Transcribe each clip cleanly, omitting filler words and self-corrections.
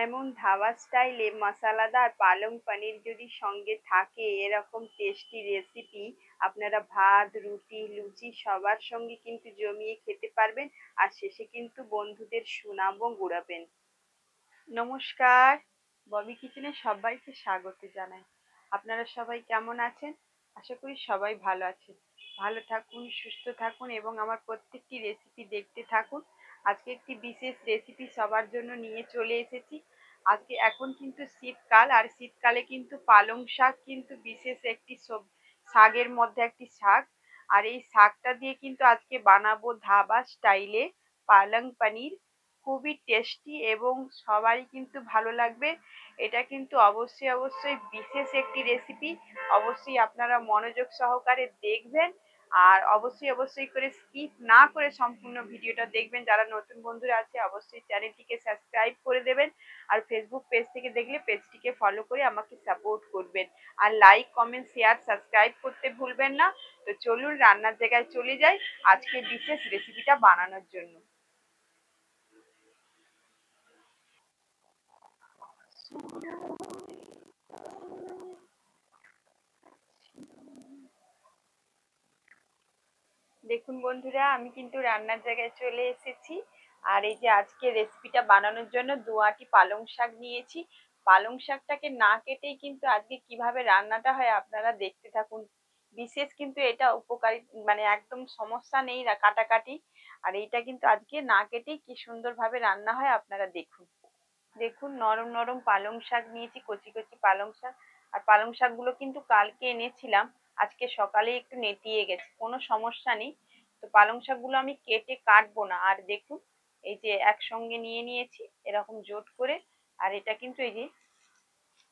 এমন ধাবা স্টাইলে মশলাদার পালং পনির যদি সঙ্গে থাকে এরকম টেস্টি রেসিপি, আপনারা ভাত, রুটি, লুচি সবার সঙ্গে কিন্তু জমিয়ে খেতে পারবেন। আর শেষে কিন্তু বন্ধুদের সুনামও কুড়াবেন। নমস্কার, ববি কিচেনে সবাইকে স্বাগত জানাই। আপনারা সবাই কেমন আছেন? আশা করি সবাই ভালো আছেন। ভালো থাকুন, সুস্থ থাকুন এবং আমার প্রত্যেকটি রেসিপি দেখতে থাকুন। আজকে একটি বিশেষ রেসিপি সবার জন্য নিয়ে চলে এসেছি। আজকে এখন কিন্তু শীতকাল, আর শীতকালে কিন্তু পালং শাক কিন্তু বিশেষ একটি শাকের মধ্যে একটি শাক। আর এই শাকটা দিয়ে কিন্তু আজকে বানাবো ধাবা স্টাইলে পালং পনির। খুবই টেস্টি এবং সবারই কিন্তু ভালো লাগবে। এটা কিন্তু অবশ্যই অবশ্যই বিশেষ একটি রেসিপি। অবশ্যই আপনারা মনোযোগ সহকারে দেখবেন, আর অবশ্যই অবশ্যই করে স্কিপ না করে সম্পূর্ণ ভিডিওটা দেখবেন। যারা নতুন বন্ধুরা আছে অবশ্যই চ্যানেলটিকে সাবস্ক্রাইব করে দেবেন, আর ফেসবুক পেজ থেকে দেখলে পেজটিকে ফলো করে আমাকে সাপোর্ট করবেন। আর লাইক, কমেন্ট, শেয়ার, সাবস্ক্রাইব করতে ভুলবেন না। তো চলুন রান্নার জায়গায় চলে যাই আজকে বিশেষ রেসিপিটা বানানোর জন্য। দেখুন বন্ধুরা, আমি কিন্তু রান্নার জায়গায় চলে এসেছি। আর এই যে আজকে রেসিপিটা বানানোর জন্য 2 আটি পালং শাক নিয়েছি। পালং শাকটাকে না কেটেই কিন্তু আজকে কিভাবে রান্নাটা হয় আপনারা দেখতে থাকুন। বিশেষ কিন্তু এটা উপকারী, মানে একদম সমস্যা নেই কাটাকাটি। আর এইটা কিন্তু আজকে না কেটেই কি সুন্দরভাবে রান্না হয় আপনারা দেখুন। দেখুন, নরম নরম পালং শাক নিয়েছি, কচি কচি পালং শাক। আর পালং শাকগুলো কিন্তু কালকে এনেছিলাম, আজকে সকালে একটু নেতিয়ে গেছে, কোনো সমস্যা নেই। তো পালং শাকগুলো আমি কেটে কাটবো না। আর দেখুন, এই যে একসঙ্গে নিয়ে নিয়েছি এরকম জোট করে। আর এটা কিন্তু এই যে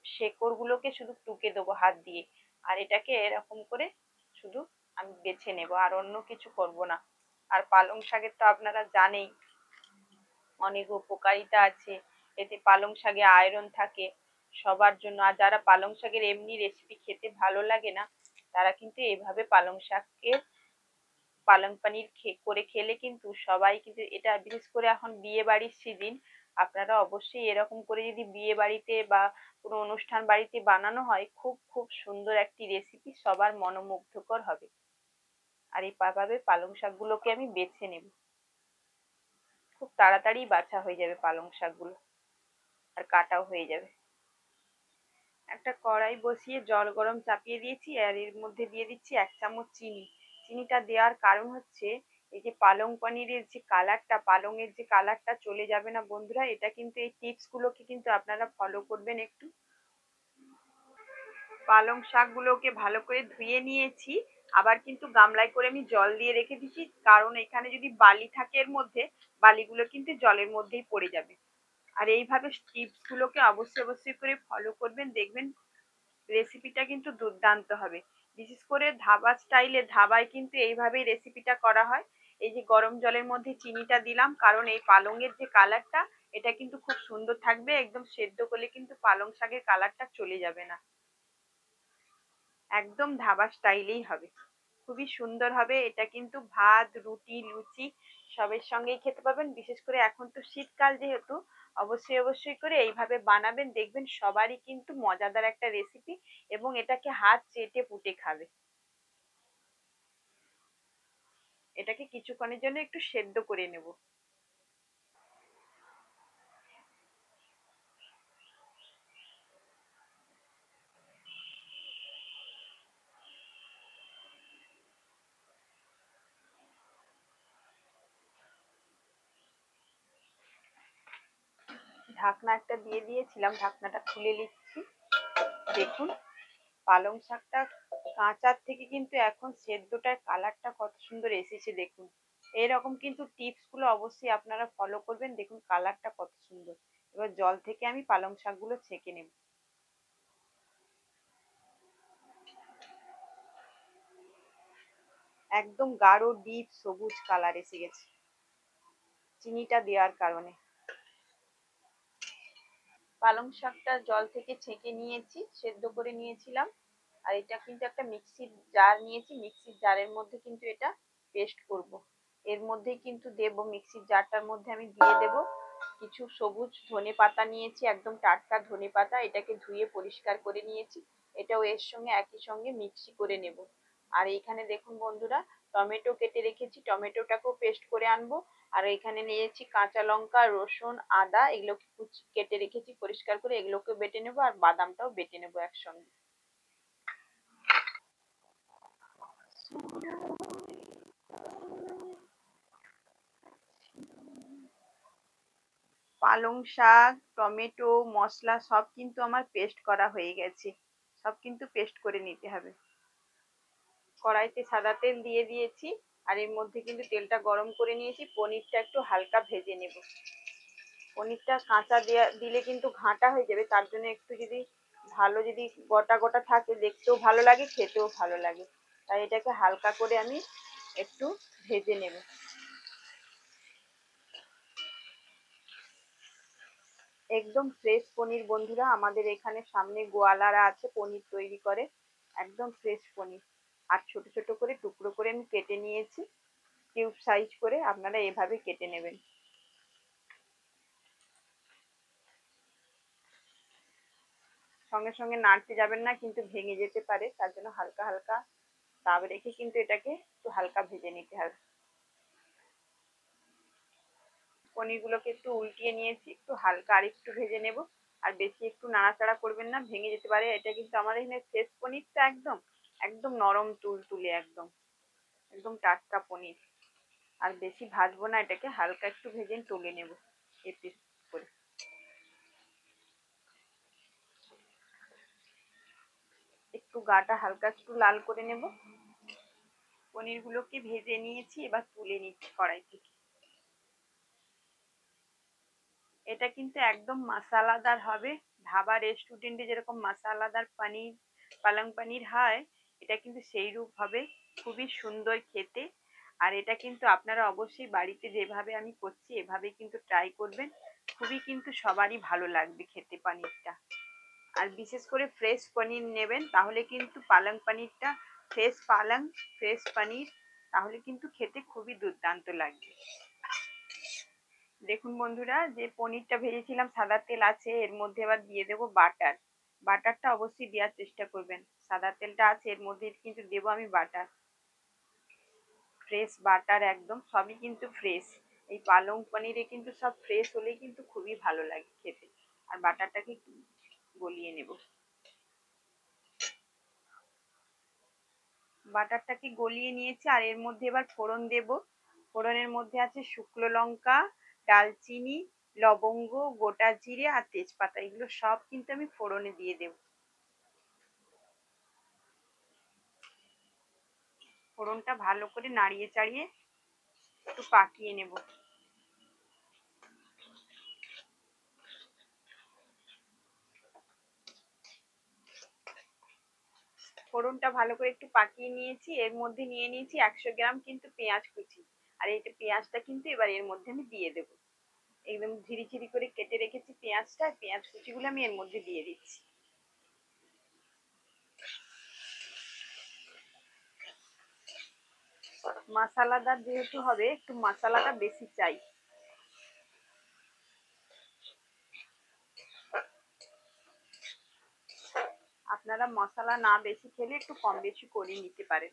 শেকড়গুলোকে শুধু টুকে দেবো হাত দিয়ে। আর এটাকে এরকম করে শুধু আমি বেছে নেব, আর অন্য কিছু করব না। আর পালং শাকের তো আপনারা জানেই অনেক উপকারিতা আছে। এতে পালং শাকে আয়রন থাকে সবার জন্য। আর যারা পালং শাকের এমনি রেসিপি খেতে ভালো লাগে না, তারা কিন্তু এইভাবে পালং শাকের পালং পনির করে খেলে কিন্তু সবাই কিন্তু এটা, বিশেষ করে এখন বিয়ে বাড়ির সিজন, আপনারা অবশ্যই এরকম করে যদি বিয়ে বাড়িতে বা কোনো অনুষ্ঠান বাড়িতে বানানো হয়, খুব খুব সুন্দর একটি রেসিপি, সবার মনোমুগ্ধকর হবে। আর এইভাবে পালং শাকগুলোকে আমি বেছে নেব। খুব তাড়াতাড়ি বাছা হয়ে যাবে পালং শাকগুলো, আর কাটাও হয়ে যাবে। একটা কড়াই বসিয়ে জল গরম চাপিয়ে দিয়েছি, আর এর মধ্যে দিয়ে দিচ্ছি 1 চামচ চিনি। চিনিটা দেওয়ার কারণ হচ্ছে, এই যে পালং পনিরের যে কালারটা, পালংয়ের যে কালারটা চলে যাবে না বন্ধুরা। এটা কিন্তু এই টিপস গুলোকে কিন্তু আপনারা ফলো করবেন একটু। পালং শাকগুলোকে ভালো করে ধুয়ে নিয়েছি। আবার কিন্তু গামলায় করে আমি জল দিয়ে রেখে দিচ্ছি, কারণ এখানে যদি বালি থাকে এর মধ্যে, বালিগুলো কিন্তু জলের মধ্যেই পড়ে যাবে। আর এইভাবে টিপস গুলোকে অবশ্যই অবশ্যই করে ফলো করবেন, দেখবেন রেসিপিটা কিন্তু দুর্দান্ত হবে। বিশেষ করে ধাবা স্টাইলে, ধাবায় কিন্তু এইভাবেই রেসিপিটা করা হয়। এই যে গরম জলের মধ্যে চিনিটা দিলাম, কারণ এই পালংয়ের যে কালারটা, এটা কিন্তু খুব সুন্দর থাকবে। একদম সেদ্ধ করলে কিন্তু পালং শাকের কালারটা চলে যাবে না। একদম ধাবা স্টাইলেই হবে, খুবই সুন্দর হবে। এটা কিন্তু ভাত, রুটি, লুচি সবের সঙ্গেই খেতে পাবেন। বিশেষ করে এখন তো শীতকাল যেহেতু, অবশ্যই অবশ্যই করে এইভাবে বানাবেন, দেখবেন সবারই কিন্তু মজাদার একটা রেসিপি, এবং এটাকে হাত চেটে পুটে খাবে। এটাকে কিছুক্ষণের জন্য একটু সেদ্ধ করে নেব। ঢাকনা একটা দিয়ে দিয়েছিলাম, ঢাকনাটা খুলে নিচ্ছি। দেখুন, পালং শাকটা কাঁচার থেকে কিন্তু এখন সেদ্ধটার কালারটা কত সুন্দর এসেছে দেখুন। এরকম কিন্তু টিপস গুলো অবশ্যই আপনারা ফলো করবেন। দেখুন কালারটা কত সুন্দর। এবার জল থেকে আমি পালং শাকগুলো ছেঁকে নেব। একদম গাঢ় ডিপ সবুজ কালার এসে গেছে চিনিটা দেওয়ার কারণে। পালং শাকটা জল থেকে ছেঁকে নিয়েছি, সেদ্ধ করে নিয়েছিলাম। আর এটা কিন্তু একটা মিক্সির জার নিয়েছি, মিক্সির জারের মধ্যে কিন্তু এটা পেস্ট করব। এর মধ্যেই কিন্তু দেব, মিক্সির জারটার মধ্যে আমি দিয়ে দেব কিছু সবুজ ধনেপাতা নিয়েছি, একদম টাটকা ধনেপাতা, এটাকে ধুয়ে পরিষ্কার করে নিয়েছি। এটাও এর সঙ্গে একই সঙ্গে মিক্সি করে নেব। আর এইখানে দেখুন বন্ধুরা, টমেটো কেটে রেখেছি, টমেটোটাকেও পেস্ট করে আনবো। আর এখানে নিয়েছি কাঁচা লঙ্কা, রসুন, আদা, এগুলোকে কেটে রেখেছি পরিষ্কার করে, এগুলোকে বেটে নেবো। আর বাদামটাও বেটে নেবো একসঙ্গে। পালং শাক, টমেটো, মশলা সব কিন্তু আমার পেস্ট করা হয়ে গেছে। সব কিন্তু পেস্ট করে নিতে হবে। কড়াইতে সাদা তেল দিয়ে দিয়েছি। আর এর মধ্যে কিন্তু তেলটা গরম করে নিয়েছি। পনিরটা একটু হালকা ভেজে নেব। পনিরটা কাঁচা দিলে কিন্তু ঘাঁটা হয়ে যাবে, তার জন্য একটু যদি ভালো, যদি গোটা গোটা থাকে দেখতেও ভালো লাগে, খেতেও ভালো লাগে। তাই এটাকে হালকা করে আমি একটু ভেজে নেব। একদম ফ্রেশ পনির বন্ধুরা, আমাদের এখানে সামনে গোয়ালারা আছে, পনির তৈরি করে। একদম ফ্রেশ পনির। আর ছোট ছোট করে টুকরো করে আমি কেটে নিয়েছি, কিউব সাইজ করে। আপনারা এভাবে কেটে নেবেন। সঙ্গে সঙ্গে নাড়তে যাবেন না, কিন্তু ভেঙে যেতে পারে, তার জন্য হালকা হালকা তাপ রেখে কিন্তু এটাকে একটু হালকা ভেজে নিতে হবে। পনিরগুলোকে একটু উল্টিয়ে নিয়েছি, একটু হালকা আর একটু ভেজে নেব। আর বেশি একটু নাড়াচাড়া করবেন না, ভেঙে যেতে পারে। এটা কিন্তু আমাদের এখানে ফ্রেশ পনিরটা, একদম একদম নরম তুলতুলে, একদম একদম টাটকা পনির। আর বেশি ভাজবো না, এটাকে হালকা একটু ভেজে তুলে নেব এপিস করে। একটু গাটা হালকা একটু লাল করে নেব। পনিরগুলোকে ভেজে নিয়েছি, এবার তুলে নিচ্ছি কড়াই থেকে। এটা কিন্তু একদম মশলাদার হবে। ধাবা রেস্টুরেন্টে যেরকম মশলাদার পনির, পালং পনির হয়, এটা কিন্তু সেই রূপ হবে। খুবই সুন্দর খেতে। আর এটা কিন্তু আপনারা অবশ্যই বাড়িতে যেভাবে আমি করছি এভাবে কিন্তু ট্রাই করবেন। খুবই কিন্তু সবারই ভালো লাগবে খেতে পনিরটা। আর বিশেষ করে ফ্রেশ পনির নেবেন, তাহলে কিন্তু পালং পনিরটা, ফ্রেশ পালং, ফ্রেশ পনির, তাহলে কিন্তু খেতে খুবই দুর্দান্ত লাগবে। দেখুন বন্ধুরা, যে পনিরটা ভেজেছিলাম, সাদা তেল আছে, এর মধ্যে এবার দিয়ে দেবো বাটার। বাটারটা অবশ্যই দেওয়ার চেষ্টা করবেন। সাদা তেলটা আছে, এর মধ্যে কিন্তু দেবো আমি বাটার। ফ্রেশ বাটার, একদম সবই কিন্তু ফ্রেশ। এই পালং পনিরে কিন্তু সব ফ্রেশ হলেই কিন্তু খুবই ভালো লাগে খেতে। আর বাটারটাকে গলিয়ে নেব। বাটারটাকে গলিয়ে নিয়েছি। আর এর মধ্যে এবার ফোড়ন দেব। ফোড়নের মধ্যে আছে শুকনো লঙ্কা, দালচিনি, লবঙ্গ, গোটা জিরে আর তেজপাতা, এগুলো সব কিন্তু আমি ফোড়নে দিয়ে দেব। ফোড়নটা ভালো করে নাড়িয়ে চাড়িয়ে একটু পাকিয়ে নেব। ফোড়নটা ভালো করে একটু পাকিয়ে নিয়েছি। এর মধ্যে নিয়ে নিয়েছি 100 গ্রাম কিন্তু পেঁয়াজ কুচি। আর এই পেঁয়াজটা কিন্তু এবার এর মধ্যে আমি দিয়ে দেবো। একদম ঝিরি ঝিরি করে কেটে রেখেছি পেঁয়াজটা, পেঁয়াজ কুচিগুলো আমি এর মধ্যে দিয়ে দিচ্ছি। মশলাদার যেহেতু হবে, একটু মশলাটা বেশি চাই। আপনারা মশলা না বেশি খেলে একটু কম বেশি করে নিতে পারেন,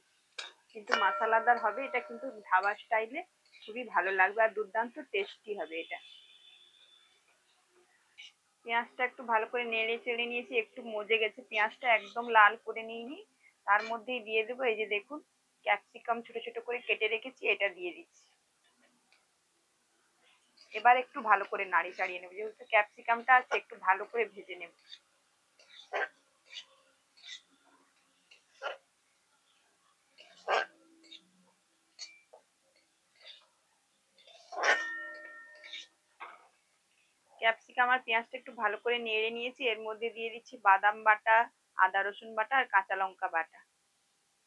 কিন্তু মশলাদার হবে এটা, কিন্তু ধাবা স্টাইলে খুবই ভালো লাগবে আর দুর্দান্ত টেস্টি হবে এটা। পেঁয়াজটা একটু ভালো করে নেড়ে চেড়ে নিয়েছি, একটু মজে গেছে পেঁয়াজটা, একদম লাল করে নিইনি। তার মধ্যেই দিয়ে দেবো, এই যে দেখুন, ক্যাপসিকাম ছোট ছোট করে কেটে রেখেছি, এটা দিয়ে দিচ্ছি। এবার একটু ভালো করে নাড়ি চাড়িয়ে নেবো, যেহেতু ক্যাপসিকামটা আছে, একটু ভালো করে ভেজে নেব। ক্যাপসিকাম আর পেঁয়াজটা একটু ভালো করে নেড়ে নিয়েছি। এর মধ্যে দিয়ে দিচ্ছি বাদাম বাটা, আদা রসুন বাটা আর কাঁচা লঙ্কা বাটা,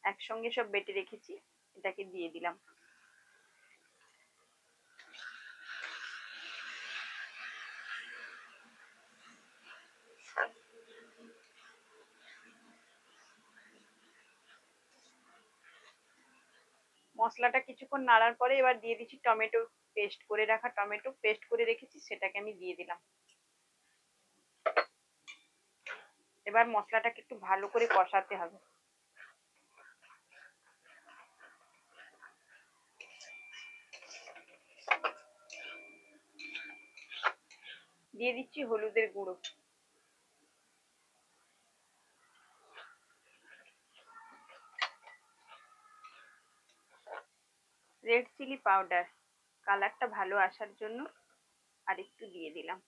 একসঙ্গে সব বেটে রেখেছি, এটাকে দিয়ে দিলাম। মশলাটা কিছুক্ষণ নাড়ার পরে এবার দিয়ে দিচ্ছি টমেটো পেস্ট করে রাখা টমেটো পেস্ট করে রেখেছি সেটাকে আমি দিয়ে দিলাম। এবার মশলাটাকে একটু ভালো করে কষাতে হবে। দিয়ে দিচ্ছি হলুদের গুঁড়ো, রেড চিলি পাউডার কালারটা ভালো আসার জন্য আর একটু দিয়ে দিলাম।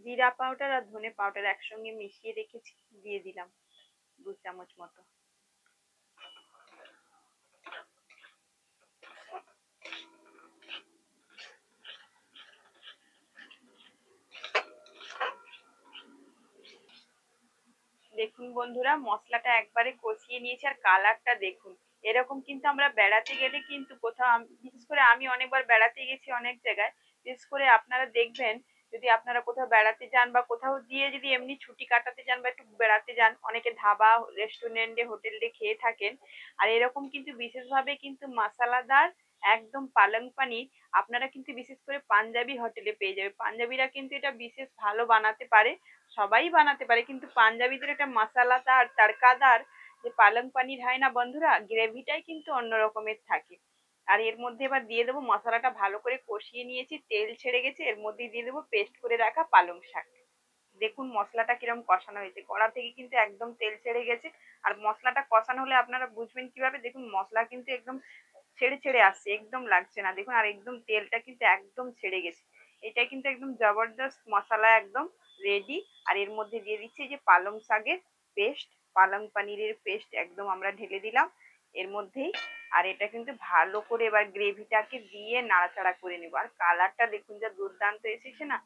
জিরা পাউডার আর ধনে পাউডার একসঙ্গে মিশিয়ে রেখেছি, দিয়ে দিলাম 2 চামচ মতো। দেখুন বন্ধুরা, মশলাটা একবারে কষিয়ে নিয়েছি আর কালারটা দেখুন। এরকম কিন্তু আমরা বেড়াতে গেলে কিন্তু কোথাও বিশেষ করে আমি অনেকবার বেড়াতে গেছি অনেক জায়গায়, বিশেষ করে আপনারা দেখবেন যদি আপনারা কোথাও বেড়াতে যান বা কোথাও গিয়ে যদি এমনি ছুটি কাটাতে যান বা একটু বেড়াতে যান, অনেকে ধাবা রেস্টুরেন্টে হোটেলে খেয়ে থাকেন। আর এরকম কিন্তু বিশেষভাবে কিন্তু মশলাদার একদম পালং পানির আপনারা কিন্তু বিশেষ করে পাঞ্জাবি হোটেলে পেয়ে যাবে। পাঞ্জাবিরা কিন্তু এটা বিশেষ ভালো বানাতে পারে, সবাই বানাতে পারে, কিন্তু পাঞ্জাবিদের একটা মশলাদার তড়কাদার যে পালং পানির হয় না বন্ধুরা, গ্রেভিটাই কিন্তু অন্য রকমের থাকে। আর এর মধ্যে এবার দিয়ে দেবো, মশলাটা ভালো করে কষিয়ে নিয়েছি, তেল ছেড়ে গেছে, এর মধ্যে দিয়ে দেবো পেস্ট করে রাখা পালং শাক। দেখুন মশলাটা কিরকম কষানো হয়েছে, কড়া থেকে কিন্তু একদম তেল ছেড়ে গেছে। আর মশলাটা কষানো হলে আপনারা বুঝবেন কিভাবে, দেখুন মশলা কিন্তু একদম ছেড়ে ছেড়ে আসছে, একদম লাগছে না দেখুন, আর একদম তেলটা কিন্তু একদম ছেড়ে গেছে। এটা কিন্তু একদম জবরদস্ত মশলা একদম রেডি। আর এর মধ্যে দিয়ে দিচ্ছি যে পালং শাকের পেস্ট, পালং পানিরের পেস্ট একদম আমরা ঢেলে দিলাম এর মধ্যেই। আর এটা কিন্তু ভালো করে এবার গ্রেভিটাকে দিয়ে নাড়াচাড়া করে নেবো। আর কালারটা দেখুন যা দুর্দান্ত এসেছে না,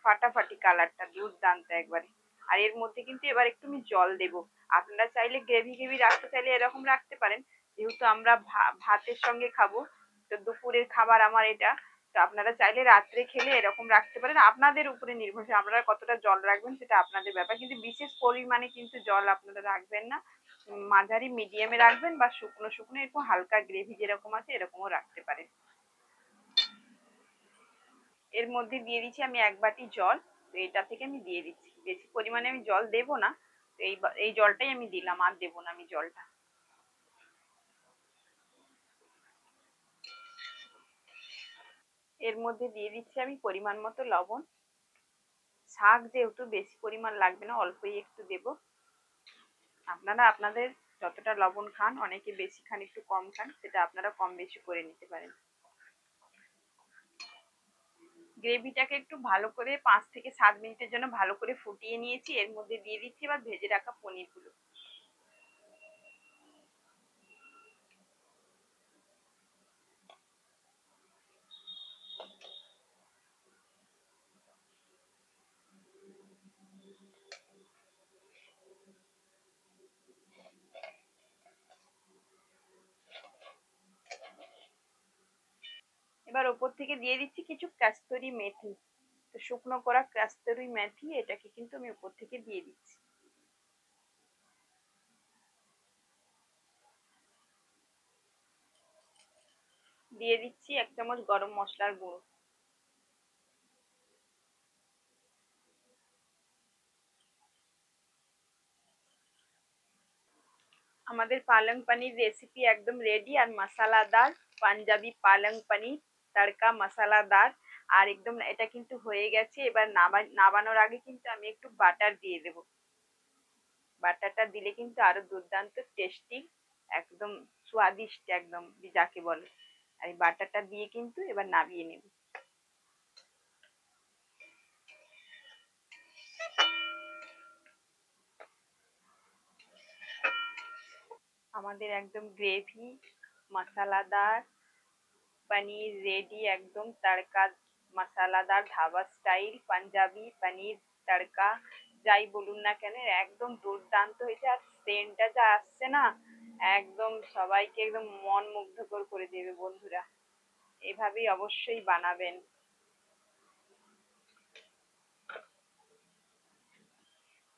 ফাটাফাটি কালারটা দুর্দান্ত একবারে। আর এর মধ্যে কিন্তু এবার একটু আমি জল দেবো। আপনারা চাইলে গ্রেভি গ্রেভি রাখতে চাইলে এরকম রাখতে পারেন, যেহেতু আমরা ভাতের সঙ্গে খাবো, তো দুপুরের খাবার আমার এটা, তো আপনারা চাইলে রাত্রে খেলে এরকম রাখতে পারেন, আপনাদের উপরে নির্ভরশীল আপনারা কতটা জল রাখবেন সেটা আপনাদের ব্যাপার, কিন্তু বিশেষ পরিমাণে কিন্তু জল আপনারা রাখবেন না। মাঝারি মিডিয়ামে রাখবেন বা শুকনো শুকনো এরকম হালকা গ্রেভি যেরকম আছে এরকমও রাখতে পারেন। এর মধ্যে দিয়ে দিচ্ছি আমি 1 বাটি জল। তো এটা থেকে আমি দিয়ে দিচ্ছি, বেশি পরিমাণে আমি জল দেব না, তো এই জলটাই আমি দিলাম, আর দেবো না আমি জলটা। এর মধ্যে দিয়ে দিচ্ছি আমি পরিমাণ মতো লবণ। শাক যেহেতু বেশি পরিমাণ লাগবে না, অল্পই একটু দেব। আপনারা আপনাদের যতটা লবণ খান, অনেকে বেশি খান একটু কম খান, সেটা আপনারা কম বেশি করে নিতে পারেন। গ্রেভিটাকে একটু ভালো করে 5 থেকে 7 মিনিটের জন্য ভালো করে ফুটিয়ে নিয়েছি। এর মধ্যে দিয়ে দিচ্ছি এবার ভেজে রাখা পনিরগুলো। এবার ওপর থেকে দিয়ে দিচ্ছি কিছু কাস্তুরি মেথি। তো শুকনো করা কাস্তুরি মেথি, এটাকে কিন্তু আমি উপর থেকে দিয়ে দিচ্ছি। দিয়ে দিচ্ছি 1 চামচ গরম মশলার গুঁড়ো। আমাদের পালং পানির রেসিপি একদম রেডি, আর মশলাদার পাঞ্জাবি পালং পানির তড়কা মশলাদার। আর একদম এটা কিন্তু হয়ে গেছে। এবার নামানোর আগে কিন্তু আমি একটু বাটার দিয়ে দেবো। বাটারটা দিলে কিন্তু আরো দুর্দান্ত টেস্টি, একদম স্বাদিষ্ট একদম যাকে বলে। আর এই বাটারটা দিয়ে কিন্তু এবার নামিয়ে নেব। আমাদের একদম গ্রেভি মশলাদার পনির রেডি, একদম তড়কা মশলাদার ধাবা স্টাইল পাঞ্জাবি পনির তড়কা, যাই বলুন না কেন একদম দুর্দান্ত হয়েছে। আর সেন্টটা যা আসছে না, একদম সবাইকে একদম মন মুগ্ধকর করে দেবে বন্ধুরা। এভাবেই অবশ্যই বানাবেন।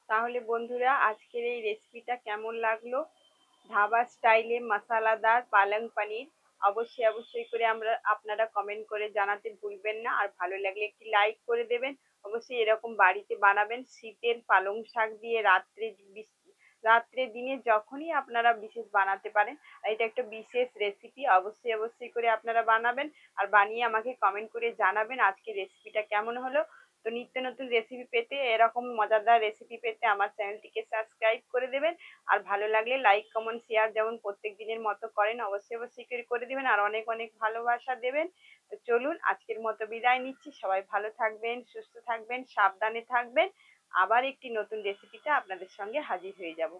তাহলে বন্ধুরা আজকের এই রেসিপিটা কেমন লাগলো, ধাবা স্টাইলে মশলাদার পালং পনির, অবশ্যই অবশ্যই করে আপনারা কমেন্ট করে জানাতে ভুলবেন না। আর ভালো লাগলে একটি লাইক করে দেবেন। অবশ্যই এরকম বাড়িতে বানাবেন শীতের পালং শাক দিয়ে রাত্রে দিনে যখনই আপনারা বিশেষ বানাতে পারেন। আর এটা একটা বিশেষ রেসিপি, অবশ্যই অবশ্যই করে আপনারা বানাবেন আর বানিয়ে আমাকে কমেন্ট করে জানাবেন আজকের রেসিপিটা কেমন হলো। তো নিত্য নতুন রেসিপি পেতে, এরকম মজাদার রেসিপি পেতে আমার চ্যানেলটিকে সাবস্ক্রাইব করে দেবেন। আর ভালো লাগলে লাইক কমেন্ট শেয়ার যেমন প্রত্যেক দিনের মতো করেন অবশ্যই অবশ্যই করে দিবেন আর অনেক অনেক ভালোবাসা দেবেন। তো চলুন আজকের মতো বিদায় নিচ্ছি। সবাই ভালো থাকবেন, সুস্থ থাকবেন, সাবধানে থাকবেন। আবার একটি নতুন রেসিপিতে আপনাদের সঙ্গে হাজির হয়ে যাব।